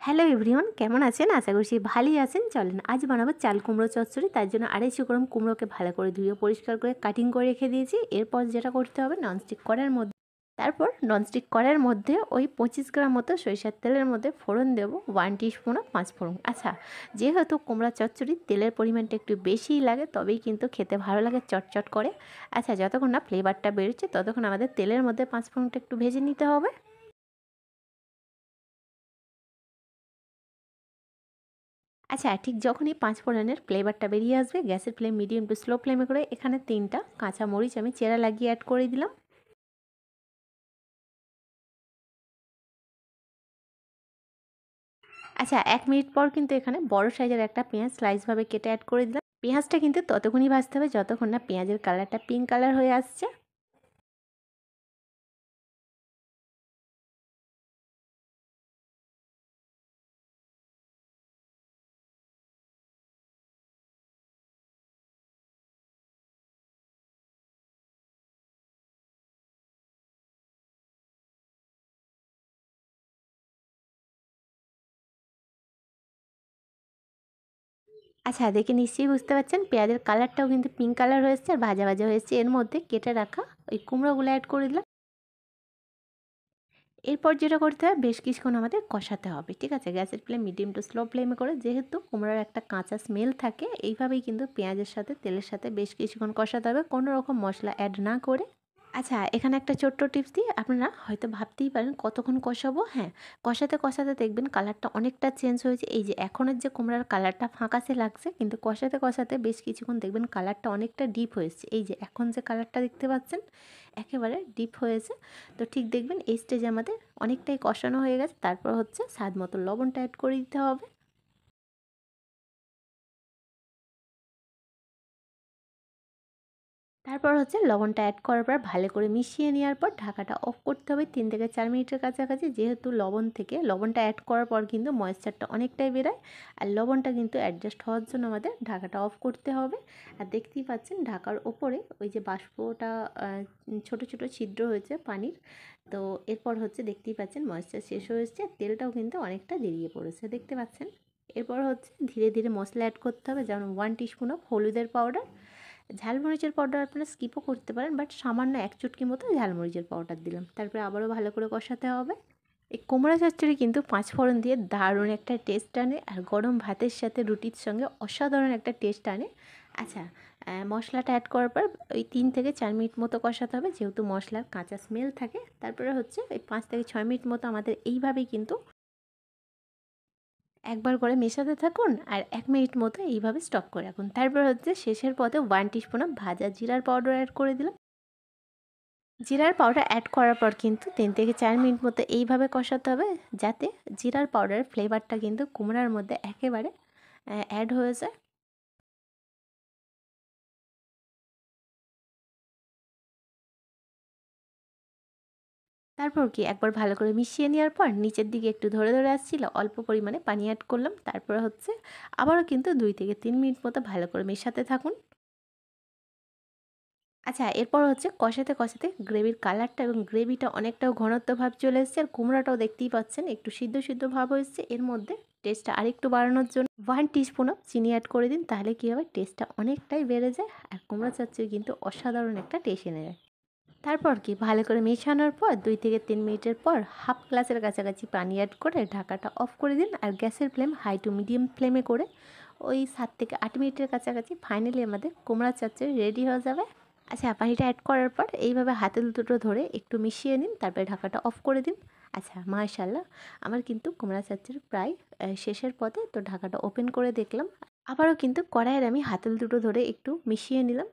Hello everyone, কেমন আছেন? আশা করছি ভালোই আছেন। চলেন আজ বানাবো চাল কুমড়ো চচ্চড়ি। তার জন্য 250 গ্রাম কুমড়োকে ভালো করে ধুয়ে পরিষ্কার করে কাটিং করে রেখে দিয়েছি। এরপর যেটা করতে হবে, ননস্টিক কড়াইয়ের মধ্যে ওই 25 গ্রাম মতো সরিষার তেলের মধ্যে ফোড়ন দেবো 1 টিস্পুন অফ পাঁচফোড়ন। আচ্ছা, যেহেতু কুমড়া চচ্চড়ি তেলের পরিমাণটা একটু বেশিই লাগে, তবেই কিন্তু খেতে ভালো লাগে চটচট করে। আচ্ছা, যতক্ষণ না ফ্লেভারটা বেরোচ্ছে ততক্ষণ আমাদের তেলের মধ্যে পাঁচফোড়নটা একটু ভেজে নিতে হবে। আচ্ছা, ঠিক যখনই পাঁচ ফোড়নের ফ্লেভারটা বেরিয়ে আসবে, গ্যাসের ফ্লেম মিডিয়াম টু স্লো ফ্লেমে করে এখানে 3টা কাঁচা মরিচ আমি চেরা লাগিয়ে অ্যাড করে দিলাম। আচ্ছা, 1 মিনিট পর কিন্তু এখানে বড় সাইজের একটা পেঁয়াজ স্লাইসভাবে কেটে অ্যাড করে দিলাম। পেঁয়াজটা কিন্তু ততক্ষণই ভাজতে হবে যতক্ষণ না পেঁয়াজের কালারটা পিঙ্ক কালার হয়ে আসছে। আচ্ছা, দেখে নিশ্চয়ই বুঝতে পারছেন পেঁয়াজের কালারটাও কিন্তু পিঙ্ক কালার হয়েছে আর ভাজা ভাজা হয়েছে। এর মধ্যে কেটে রাখা ওই কুমড়োগুলো অ্যাড করে দিলাম। এরপর যেটা করতে হবে, বেশ কিছুক্ষণ আমাদের কষাতে হবে। ঠিক আছে, গ্যাসের ফ্লেম মিডিয়াম টু স্লো ফ্লেমে করে, যেহেতু কুমড়োর একটা কাঁচা স্মেল থাকে, এইভাবেই কিন্তু পেঁয়াজের সাথে তেলের সাথে বেশ কিছুক্ষণ কষাতে হবে, কোনো রকম মশলা অ্যাড না করে। আচ্ছা, এখানে একটা ছোট্ট টিপস দিই। আপনারা হয়তো ভাবতেই পারেন কতক্ষণ কষাবো। হ্যাঁ, কষাতে কষাতে দেখবেন কালারটা অনেকটা চেঞ্জ হয়েছে। এই যে এখনের যে কুমড়ার কালারটা ফাঁকাসে লাগছে, কিন্তু কষাতে কষাতে বেশ কিছুক্ষণ দেখবেন কালারটা অনেকটা ডিপ হয়েছে। এই যে এখন যে কালারটা দেখতে পাচ্ছেন, একেবারে ডিপ হয়েছে। তো ঠিক দেখবেন এই স্টেজে আমাদের অনেকটাই কষানো হয়ে গেছে। তারপর হচ্ছে স্বাদ মতো লবণটা অ্যাড করে দিতে হবে। তারপর হচ্ছে লবণটা অ্যাড করার পর ভালো করে মিশিয়ে নেওয়ার পর ঢাকাটা অফ করতে হবে 3 থেকে 4 মিনিটের কাছাকাছি। যেহেতু লবণটা অ্যাড করার পর কিন্তু ময়েশ্চারটা অনেকটাই বেরোয়, আর লবণটা কিন্তু অ্যাডজাস্ট হওয়ার জন্য আমাদের ঢাকাটা অফ করতে হবে। আর দেখতেই পাচ্ছেন ঢাকার ওপরে ওই যে বাষ্পটা ছোট ছোট ছিদ্র হয়েছে পানির। তো এরপর হচ্ছে দেখতেই পাচ্ছেন ময়েশ্চার শেষ হয়েছে, তেলটাও কিন্তু অনেকটা বেরিয়ে পড়েছে, দেখতে পাচ্ছেন। এরপর হচ্ছে ধীরে ধীরে মশলা অ্যাড করতে হবে, যেমন 1 টিস্পুন অফ হলুদের পাউডার। ঝালমরিচের পাউডার আপনারা স্কিপও করতে পারেন, বাট সামান্য 1 চুটকি মতো ঝালমরিচের পাউডার দিলাম। তারপরে আবারও ভালো করে কষাতে হবে। এই কুমড়া চচ্চড়ি কিন্তু পাঁচ ফোড়ন দিয়ে দারুণ একটা টেস্ট আনে, আর গরম ভাতের সাথে রুটির সঙ্গে অসাধারণ একটা টেস্ট আনে। আচ্ছা, মশলাটা অ্যাড করার পর ওই 3 থেকে 4 মিনিট মতো কষাতে হবে, যেহেতু মশলার কাঁচা স্মেল থাকে। তারপরে হচ্ছে ওই 5 থেকে 6 মিনিট মতো আমাদের এইভাবেই কিন্তু একবার করে মেশাতে থাকুন, আর 1 মিনিট মতো এইভাবে স্টপ করে রাখুন। তারপর হচ্ছে শেষের পথে 1 টিস্পুন ভাজা জিরার পাউডার অ্যাড করে দিলাম। জিরার পাউডার অ্যাড করার পর কিন্তু 3 থেকে 4 মিনিট মতো এইভাবে কষাতে হবে, যাতে জিরার পাউডারের ফ্লেভারটা কিন্তু কুমড়ার মধ্যে একেবারে অ্যাড হয়ে যায়। তারপর কি একবার ভালো করে মিশিয়ে নেওয়ার পর নিচের দিকে একটু ধরে ধরে আসছিল, অল্প পরিমাণে পানি অ্যাড করলাম। তারপর হচ্ছে আবারও কিন্তু 2 থেকে 3 মিনিট মতো ভালো করে মেশাতে থাকুন। আচ্ছা, এরপর হচ্ছে কষাতে কষাতে গ্রেভির কালারটা এবং গ্রেভিটা অনেকটাও ঘনত্ব ভাব চলে এসেছে, আর কুমড়াটাও দেখতেই পাচ্ছেন একটু সিদ্ধ সিদ্ধ ভাব হয়েছে। এর মধ্যে টেস্টটা আরেকটু বাড়ানোর জন্য 1 টিস্পুন অফ চিনি অ্যাড করে দিন, তাহলে কী হবে, টেস্টটা অনেকটাই বেড়ে যায়, আর কুমড়া চচ্চড়ি কিন্তু অসাধারণ একটা টেস্ট এনে দেয়। তারপর কি ভালো করে মেশানোর পর 2 থেকে 3 মিনিটের পর হাফ গ্লাসের কাছাকাছি পানি অ্যাড করে ঢাকাটা অফ করে দিন, আর গ্যাসের ফ্লেম হাই টু মিডিয়াম ফ্লেমে করে ওই 7 থেকে 8 মিনিটের কাছাকাছি ফাইনালি আমাদের কুমড়া চচ্চড়ি রেডি হয়ে যাবে। আচ্ছা, পানিটা অ্যাড করার পর এইভাবে হাতে দুটো ধরে একটু মিশিয়ে নিন, তারপরে ঢাকাটা অফ করে দিন। আচ্ছা, মাশাআল্লাহ, আমার কিন্তু কুমড়া চচ্চড়ি প্রায় শেষের পথে। তো ঢাকাটা ওপেন করে দেখলাম, আবারও কিন্তু কড়াইয়ের আমি হাতল দুটো ধরে একটু মিশিয়ে নিলাম।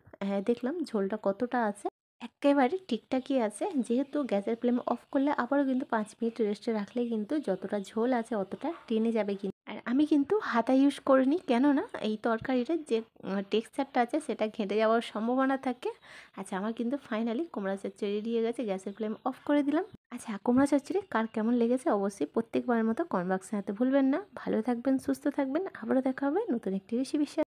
দেখলাম ঝোলটা কতটা আছে, একেবারে ঠিকঠাকই আছে। যেহেতু গ্যাসের ফ্লেম অফ করলে আবারও কিন্তু 5 মিনিট রেস্টে রাখলে কিন্তু যতটা ঝোল আছে অতটা টেনে যাবে কিন্তু। আর আমি কিন্তু হাতা ইউজ করিনি, কেননা এই তরকারিটার যে টেক্সচারটা আছে সেটা ঘেঁটে যাওয়ার সম্ভাবনা থাকে। আচ্ছা, আমার কিন্তু ফাইনালি কুমড়া চচ্চড়ি রেডি হয়ে গেছে, গ্যাসের ফ্লেম অফ করে দিলাম। আচ্ছা, কুমড়া চচ্চড়ি কার কেমন লেগেছে অবশ্যই প্রত্যেকবারের মতো কমেন্ট বক্সে জানাতে ভুলবেন না। ভালো থাকবেন, সুস্থ থাকবেন, আবারও দেখা হবে নতুন একটি রেসিপির সাথে।